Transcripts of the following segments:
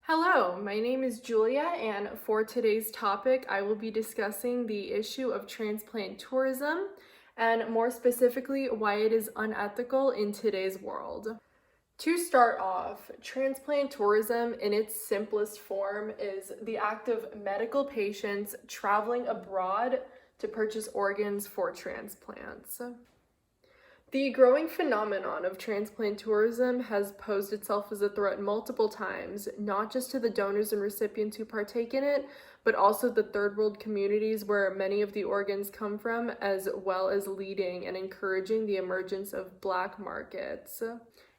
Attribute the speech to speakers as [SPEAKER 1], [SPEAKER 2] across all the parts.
[SPEAKER 1] Hello, my name is Julia, and for today's topic, I will be discussing the issue of transplant tourism and more specifically, why it is unethical in today's world. To start off, transplant tourism in its simplest form is the act of medical patients traveling abroad to purchase organs for transplants. The growing phenomenon of transplant tourism has posed itself as a threat multiple times, not just to the donors and recipients who partake in it, but also the third world communities where many of the organs come from, as well as leading and encouraging the emergence of black markets.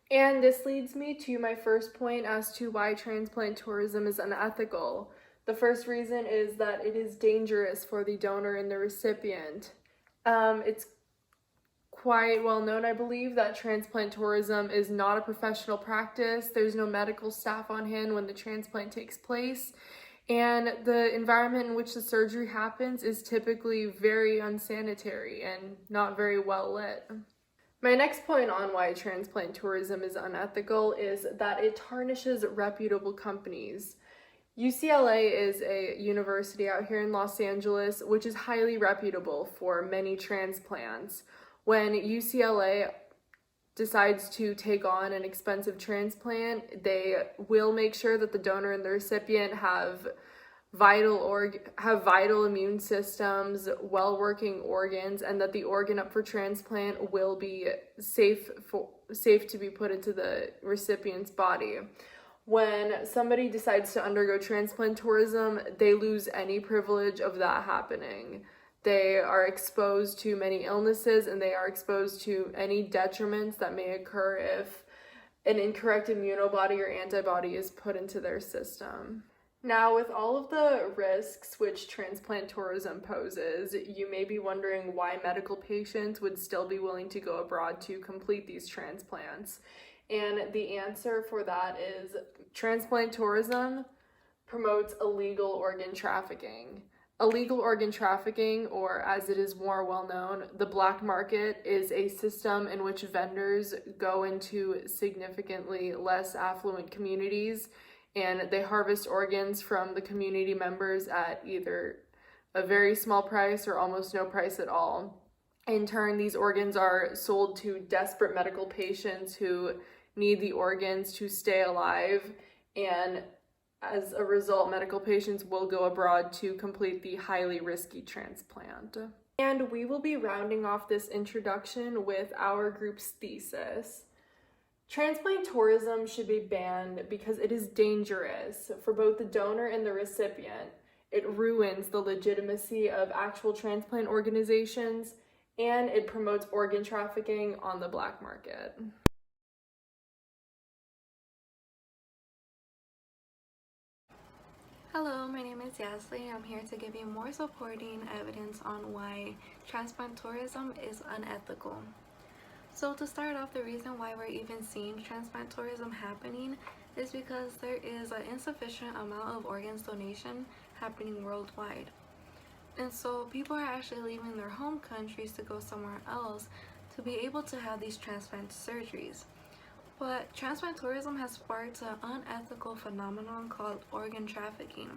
[SPEAKER 1] And this leads me to my first point as to why transplant tourism is unethical. The first reason is that it is dangerous for the donor and the recipient. It's quite well known, I believe, that transplant tourism is not a professional practice. There's no medical staff on hand when the transplant takes place, and the environment in which the surgery happens is typically very unsanitary and not very well lit. My next point on why transplant tourism is unethical is that it tarnishes reputable companies. UCLA is a university out here in Los Angeles, which is highly reputable for many transplants. When UCLA decides to take on an expensive transplant, they will make sure that the donor and the recipient have vital immune systems, well-working organs, and that the organ up for transplant will be safe to be put into the recipient's body. When somebody decides to undergo transplant tourism, they lose any privilege of that happening. They are exposed to many illnesses, and they are exposed to any detriments that may occur if an incorrect immunobody or antibody is put into their system. Now, with all of the risks which transplant tourism poses, you may be wondering why medical patients would still be willing to go abroad to complete these transplants. And the answer for that is transplant tourism promotes illegal organ trafficking. Illegal organ trafficking, or as it is more well known, the black market, is a system in which vendors go into significantly less affluent communities and they harvest organs from the community members at either a very small price or almost no price at all. In turn, these organs are sold to desperate medical patients who need the organs to stay alive, and as a result, medical patients will go abroad to complete the highly risky transplant. And we will be rounding off this introduction with our group's thesis. Transplant tourism should be banned because it is dangerous for both the donor and the recipient. It ruins the legitimacy of actual transplant organizations, and it promotes organ trafficking on the black market.
[SPEAKER 2] Hello, my name is Yasli. I'm here to give you more supporting evidence on why transplant tourism is unethical. So to start off, the reason why we're even seeing transplant tourism happening is because there is an insufficient amount of organs donation happening worldwide. And so people are actually leaving their home countries to go somewhere else to be able to have these transplant surgeries. But transplant tourism has sparked an unethical phenomenon called organ trafficking.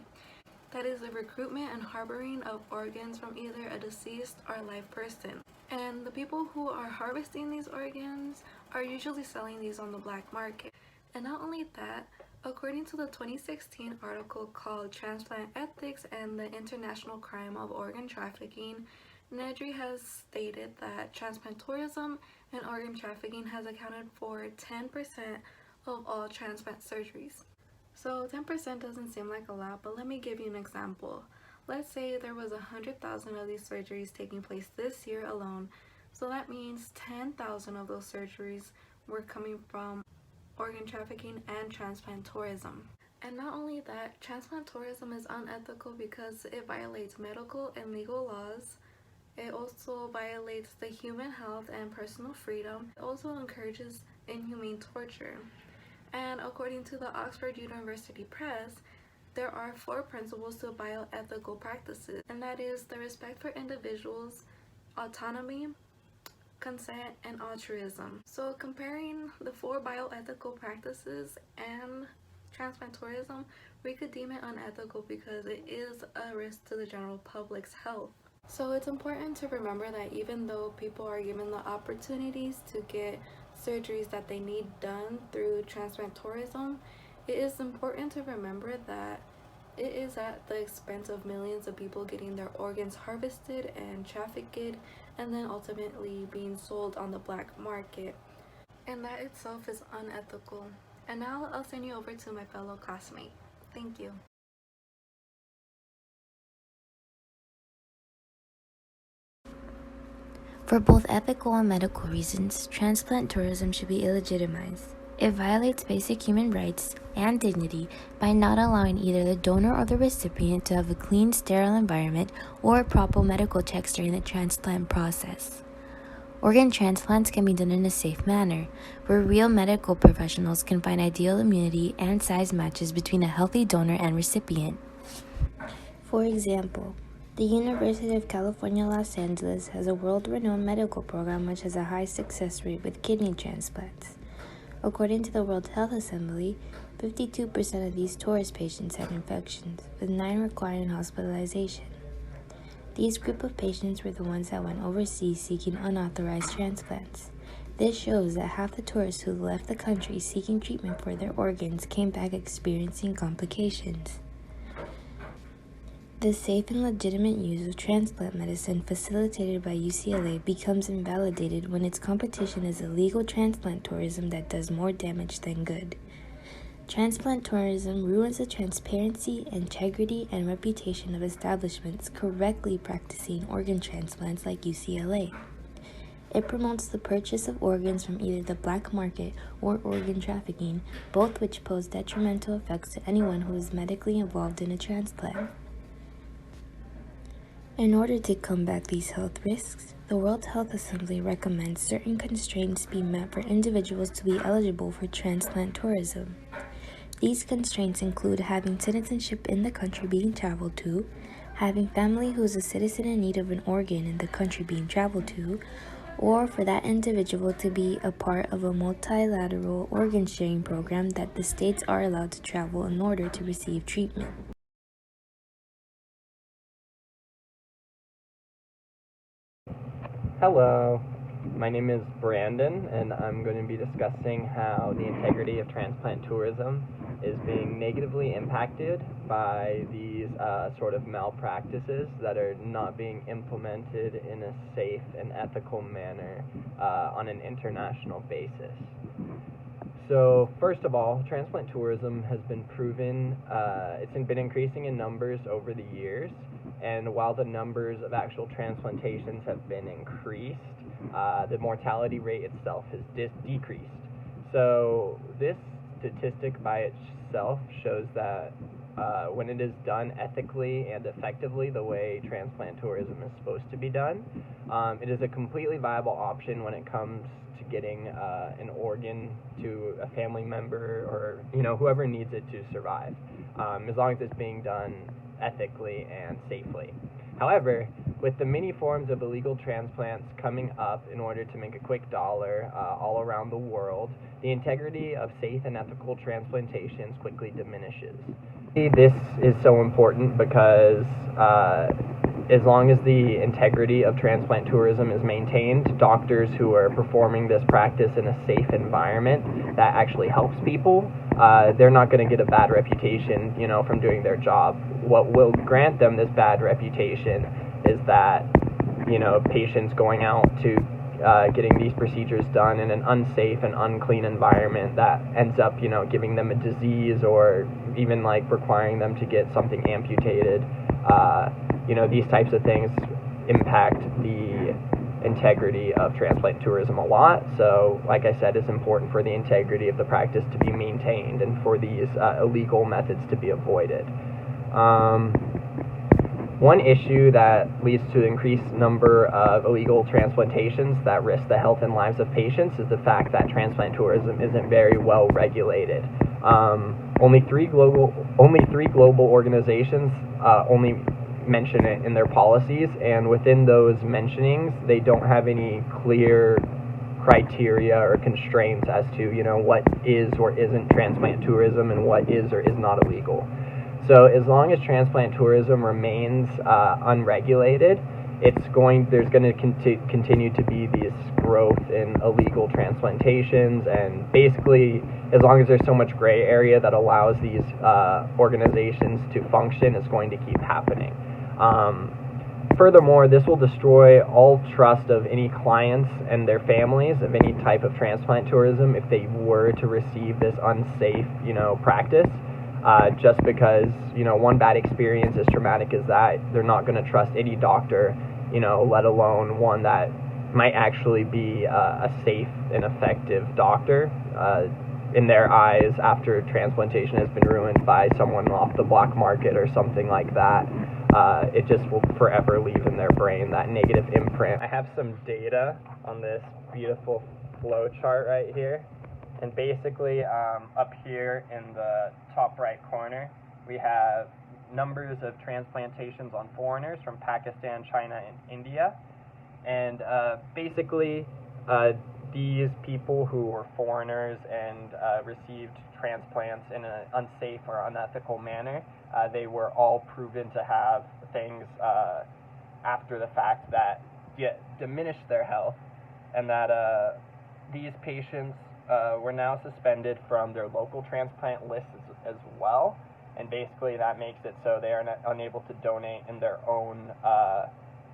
[SPEAKER 2] That is the recruitment and harboring of organs from either a deceased or live person. And the people who are harvesting these organs are usually selling these on the black market. And not only that, according to the 2016 article called Transplant Ethics and the International Crime of Organ Trafficking, NEDRI has stated that transplant tourism and organ trafficking has accounted for 10% of all transplant surgeries. So 10% doesn't seem like a lot, but let me give you an example. Let's say there was 100,000 of these surgeries taking place this year alone, so that means 10,000 of those surgeries were coming from organ trafficking and transplant tourism. And not only that, transplant tourism is unethical because it violates medical and legal laws. It also violates the human health and personal freedom. It also encourages inhumane torture. And according to the Oxford University Press, there are 4 principles to bioethical practices, and that is the respect for individuals, autonomy, consent, and altruism. So comparing the 4 bioethical practices and transplant tourism, we could deem it unethical because it is a risk to the general public's health. So it's important to remember that even though people are given the opportunities to get surgeries that they need done through transplant tourism, it is important to remember that it is at the expense of millions of people getting their organs harvested and trafficked and then ultimately being sold on the black market. And that itself is unethical. And now I'll send you over to my fellow classmate. Thank you.
[SPEAKER 3] For both ethical and medical reasons, transplant tourism should be illegitimized. It violates basic human rights and dignity by not allowing either the donor or the recipient to have a clean, sterile environment or proper medical checks during the transplant process. Organ transplants can be done in a safe manner, where real medical professionals can find ideal immunity and size matches between a healthy donor and recipient. For example, the University of California, Los Angeles has a world-renowned medical program which has a high success rate with kidney transplants. According to the World Health Assembly, 52% of these tourist patients had infections, with 9 requiring hospitalization. These group of patients were the ones that went overseas seeking unauthorized transplants. This shows that half the tourists who left the country seeking treatment for their organs came back experiencing complications. The safe and legitimate use of transplant medicine facilitated by UCLA becomes invalidated when its competition is illegal transplant tourism that does more damage than good. Transplant tourism ruins the transparency, integrity, and reputation of establishments correctly practicing organ transplants like UCLA. It promotes the purchase of organs from either the black market or organ trafficking, both which pose detrimental effects to anyone who is medically involved in a transplant. In order to combat these health risks, the World Health Assembly recommends certain constraints be met for individuals to be eligible for transplant tourism. These constraints include having citizenship in the country being traveled to, having family who is a citizen in need of an organ in the country being traveled to, or for that individual to be a part of a multilateral organ sharing program that the states are allowed to travel in order to receive treatment.
[SPEAKER 4] Hello, my name is Brandon, and I'm going to be discussing how the integrity of transplant tourism is being negatively impacted by these sort of malpractices that are not being implemented in a safe and ethical manner on an international basis. So first of all, transplant tourism has been proven, it's been increasing in numbers over the years, and while the numbers of actual transplantations have been increased, the mortality rate itself has decreased. So this statistic by itself shows that when it is done ethically and effectively the way transplant tourism is supposed to be done, it is a completely viable option when it comes to getting an organ to a family member or whoever needs it to survive, as long as it's being done ethically and safely. However, with the many forms of illegal transplants coming up in order to make a quick dollar all around the world, the integrity of safe and ethical transplantations quickly diminishes. This is so important because as long as the integrity of transplant tourism is maintained, doctors who are performing this practice in a safe environment that actually helps people, they're not going to get a bad reputation, from doing their job. What will grant them this bad reputation is that, patients going out to getting these procedures done in an unsafe and unclean environment that ends up, giving them a disease or even requiring them to get something amputated. These types of things impact the integrity of transplant tourism a lot. So, like I said, it's important for the integrity of the practice to be maintained and for these illegal methods to be avoided. One issue that leads to an increased number of illegal transplantations that risk the health and lives of patients is the fact that transplant tourism isn't very well regulated. Only three global organizations only mention it in their policies, and within those mentionings, they don't have any clear criteria or constraints as to, what is or isn't transplant tourism and what is or is not illegal. So as long as transplant tourism remains unregulated, there's going to continue to be this growth in illegal transplantations, and basically, as long as there's so much gray area that allows these organizations to function, it's going to keep happening. Furthermore, this will destroy all trust of any clients and their families of any type of transplant tourism if they were to receive this unsafe, practice. Just because, one bad experience, as traumatic as that, they're not going to trust any doctor, let alone one that might actually be a safe and effective doctor in their eyes after transplantation has been ruined by someone off the black market or something like that. It just will forever leave in their brain that negative imprint. I have some data on this beautiful flow chart right here. And basically, up here in the top right corner, we have numbers of transplantations on foreigners from Pakistan, China, and India. And basically, these people who were foreigners and received transplants in an unsafe or unethical manner, they were all proven to have things after the fact that diminished their health, and that these patients were now suspended from their local transplant lists as well, and basically that makes it so they are unable to donate in their own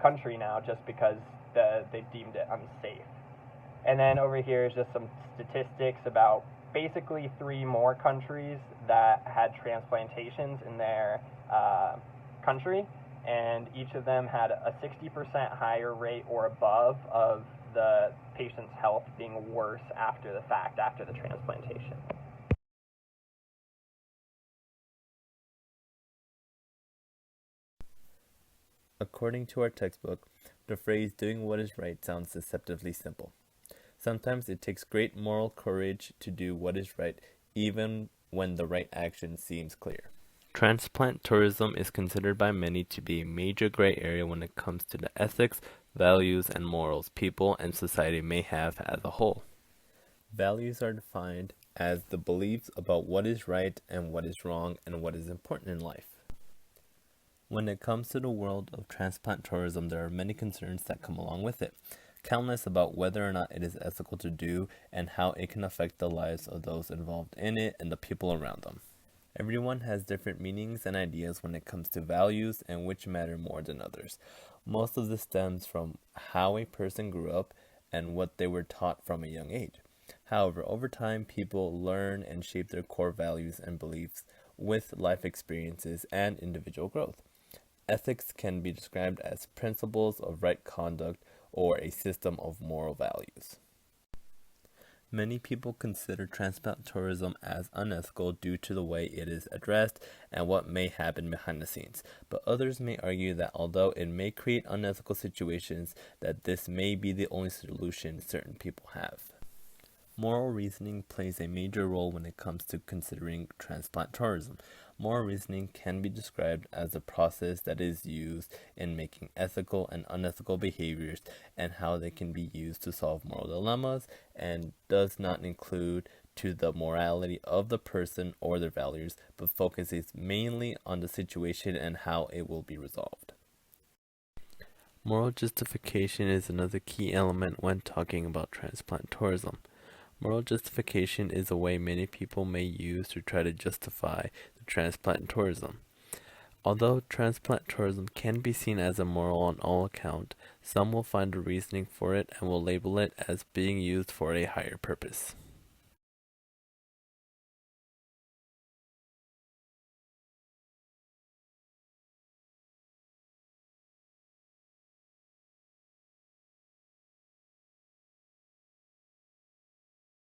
[SPEAKER 4] country now just because they deemed it unsafe. And then over here is just some statistics about basically 3 more countries that had transplantations in their country, and each of them had a 60% higher rate or above of the patient's health being worse after the fact, after the transplantation.
[SPEAKER 5] According to our textbook, the phrase doing what is right sounds deceptively simple. Sometimes it takes great moral courage to do what is right, even when the right action seems clear. Transplant tourism is considered by many to be a major gray area when it comes to the ethics, values, and morals people and society may have as a whole. Values are defined as the beliefs about what is right and what is wrong and what is important in life. When it comes to the world of transplant tourism, there are many concerns that come along with it, countless about whether or not it is ethical to do and how it can affect the lives of those involved in it and the people around them. Everyone has different meanings and ideas when it comes to values and which matter more than others. Most of this stems from how a person grew up and what they were taught from a young age. However, over time, people learn and shape their core values and beliefs with life experiences and individual growth. Ethics can be described as principles of right conduct or a system of moral values. Many people consider transplant tourism as unethical due to the way it is addressed and what may happen behind the scenes, but others may argue that although it may create unethical situations, that this may be the only solution certain people have. Moral reasoning plays a major role when it comes to considering transplant tourism. Moral reasoning can be described as a process that is used in making ethical and unethical behaviors and how they can be used to solve moral dilemmas, and does not include to the morality of the person or their values, but focuses mainly on the situation and how it will be resolved. Moral justification is another key element when talking about transplant tourism. Moral justification is a way many people may use to try to justify the transplant tourism. Although transplant tourism can be seen as immoral on all accounts, some will find a reasoning for it and will label it as being used for a higher purpose.